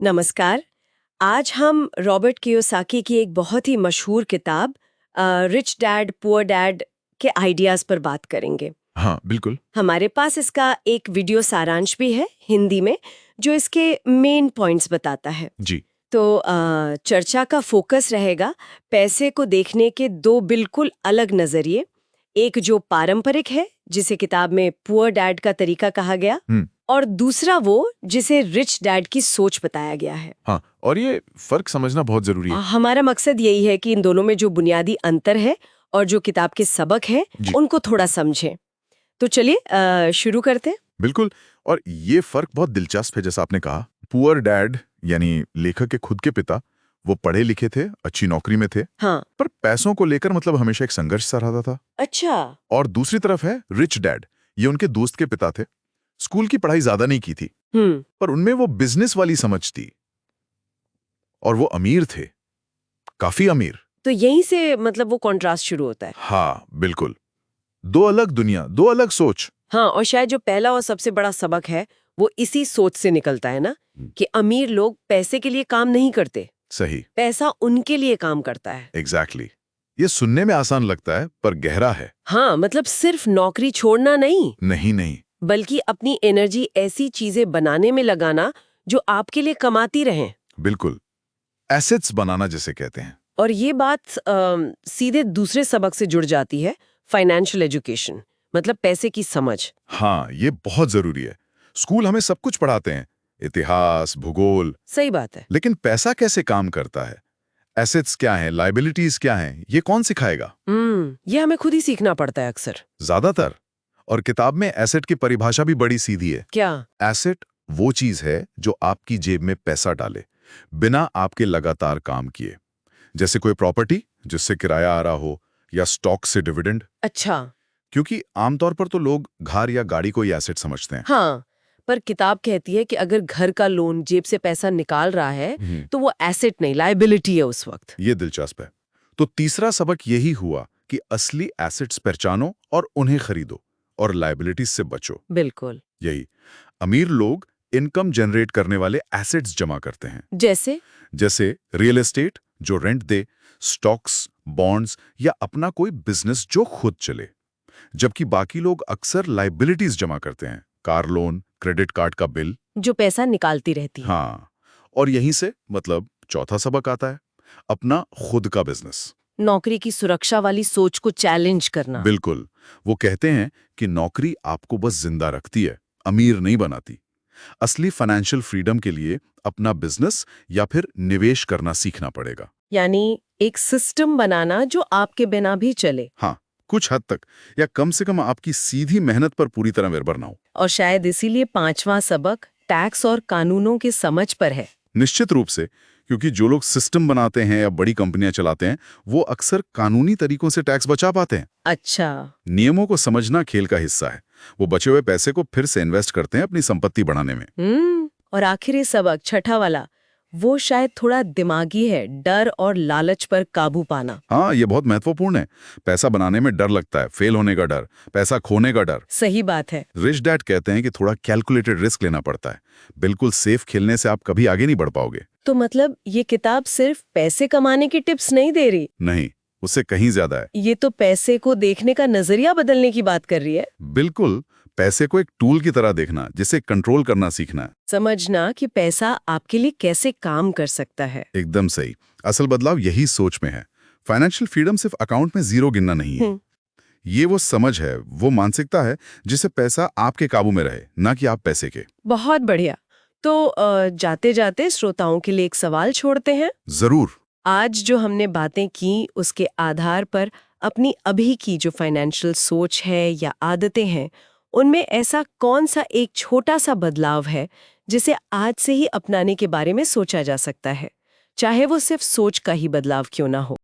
नमस्कार। आज हम रॉबर्ट कियोसाकी की एक बहुत ही मशहूर किताब रिच डैड पुअर डैड के आइडियाज पर बात करेंगे। हाँ, बिल्कुल। हमारे पास इसका एक वीडियो सारांश भी है हिंदी में, जो इसके मेन पॉइंट्स बताता है। जी। तो चर्चा का फोकस रहेगा पैसे को देखने के दो बिल्कुल अलग नजरिए। एक जो पारंपरिक है, जिसे किताब में पुअर डैड का तरीका कहा गया, और दूसरा वो जिसे रिच डैड की सोच बताया गया है। हाँ, और ये फर्क समझना बहुत जरूरी है। हमारा मकसद यही है कि इन दोनों में जो बुनियादी अंतर है और जो किताब के सबक हैं, जी। उनको थोड़ा समझें। तो चलिए शुरू करते हैं। बिल्कुल। और ये फर्क बहुत दिलचस्प है। जैसा आपने कहा, पुअर डैड यानी लेखक के खुद के पिता, वो पढ़े लिखे थे, अच्छी नौकरी में थे, हाँ। पर पैसों को लेकर मतलब हमेशा एक संघर्ष सा रहा था। अच्छा। और दूसरी तरफ है रिच डैड, ये उनके दोस्त के पिता थे। स्कूल की पढ़ाई ज्यादा नहीं की थी, पर उनमें वो बिजनेस वाली समझ थी, और वो अमीर थे, काफी अमीर। तो यहीं से मतलब वो कॉन्ट्रास्ट शुरू होता है। हाँ, बिल्कुल। दो अलग दुनिया, दो अलग सोच। हाँ, और शायद जो पहला और सबसे बड़ा सबक है वो इसी सोच से निकलता है ना, कि अमीर लोग पैसे के लिए काम नहीं करते, सही। पैसा उनके लिए काम करता है। एग्जैक्टली। ये सुनने में आसान लगता है, पर गहरा है। हाँ, मतलब सिर्फ नौकरी छोड़ना नहीं, नहीं, बल्कि अपनी एनर्जी ऐसी चीजें बनाने में लगाना जो आपके लिए कमाती रहें। बिल्कुल। एसेट्स बनाना जिसे कहते हैं। और ये बात सीधे दूसरे सबक से जुड़ जाती है, फाइनेंशियल एजुकेशन, मतलब पैसे की समझ। हाँ, ये बहुत जरूरी है। स्कूल हमें सब कुछ पढ़ाते हैं, इतिहास, भूगोल, सही बात है। लेकिन पैसा कैसे काम करता है, एसेट्स क्या हैं, लायबिलिटीज क्या हैं, ये कौन सिखाएगा? ये हमें खुद ही सीखना पड़ता है अक्सर। ज्यादातर। और किताब में एसेट की परिभाषा भी बड़ी सीधी है। क्या? एसेट वो चीज है जो आपकी जेब में पैसा डाले, बिना आपके लगातार काम किए। जैसे कोई प्रॉपर्टी जिससे किराया आ रहा हो, या स्टॉक से डिविडेंड। अच्छा। क्योंकि आमतौर पर तो लोग घर या गाड़ी को ही एसेट समझते हैं। हाँ, पर किताब कहती है कि अगर घर का लोन जेब से पैसा निकाल रहा है तो वो एसेट नहीं, लायबिलिटी है उस वक्त। ये दिलचस्प है। तो तीसरा सबक यही हुआ कि असली एसेट्स पहचानो और उन्हें खरीदो, और लायबिलिटीज से बचो। बिल्कुल। यही। अमीर लोग इनकम जनरेट करने वाले एसेट्स जमा करते हैं, जैसे रियल एस्टेट जो रेंट दे, स्टॉक्स, बॉन्ड्स, या अपना कोई बिजनेस जो खुद चले। जबकि बाकी लोग अक्सर लायबिलिटीज जमा करते हैं, कार लोन, क्रेडिट कार्ड का बिल, जो पैसा निकालती रहती है। हाँ। और यहीं से मतलब चौथा सबक आता है, अपना खुद का बिजनेस। नौकरी की सुरक्षा वाली सोच को चैलेंज करना। बिल्कुल। वो कहते हैं कि नौकरी आपको बस जिंदा रखती है, अमीर नहीं बनाती। असली फाइनेंशियल फ्रीडम के लिए अपना बिजनेस या फिर निवेश करना सीखना पड़ेगा। यानी एक सिस्टम बनाना जो आपके बिना भी चले। हाँ, कुछ हद तक, या कम से कम आपकी सीधी मेहनत पर पूरी तरह निर्भर ना हो। और शायद इसीलिए पांचवा सबक टैक्स और कानूनों की समझ पर है। निश्चित रूप से, क्योंकि जो लोग सिस्टम बनाते हैं या बड़ी कंपनियां चलाते हैं, वो अक्सर कानूनी तरीकों से टैक्स बचा पाते हैं। अच्छा। नियमों को समझना खेल का हिस्सा है। वो बचे हुए पैसे को फिर से इन्वेस्ट करते हैं अपनी संपत्ति बढ़ाने में। और आखिरी सबक छठा वाला, वो शायद थोड़ा दिमागी है, डर और लालच पर काबू पाना। हाँ, ये बहुत महत्वपूर्ण है। पैसा बनाने में डर लगता है, फेल होने का डर, पैसा खोने का डर। सही बात है। रिच डैड कहते हैं कि थोड़ा कैलकुलेटेड रिस्क लेना पड़ता है। बिल्कुल सेफ खेलने से आप कभी आगे नहीं बढ़ पाओगे। तो मतलब ये किताब सिर्फ पैसे कमाने की टिप्स नहीं दे रही। नहीं, उससे कहीं ज्यादा है। ये तो पैसे को देखने का नजरिया बदलने की बात कर रही है। बिल्कुल। पैसे को एक टूल की तरह देखना, जिसे कंट्रोल करना सीखना है। समझना कि पैसा आपके लिए कैसे काम कर सकता है। एकदम सही। असल बदलाव यही सोच में है। फाइनेंशियल फ्रीडम सिर्फ अकाउंट में जीरो गिनना नहीं है। ये वो समझ है, वो मानसिकता है जिससे पैसा आपके काबू में रहे, ना कि आप पैसे के। बहुत बढ़िया। तो जाते जाते श्रोताओं के लिए एक सवाल छोड़ते हैं। जरूर। आज जो हमने बातें की उसके आधार पर अपनी अभी की जो फाइनेंशियल सोच है या आदतें हैं, उनमें ऐसा कौन सा एक छोटा सा बदलाव है जिसे आज से ही अपनाने के बारे में सोचा जा सकता है, चाहे वो सिर्फ सोच का ही बदलाव क्यों ना हो।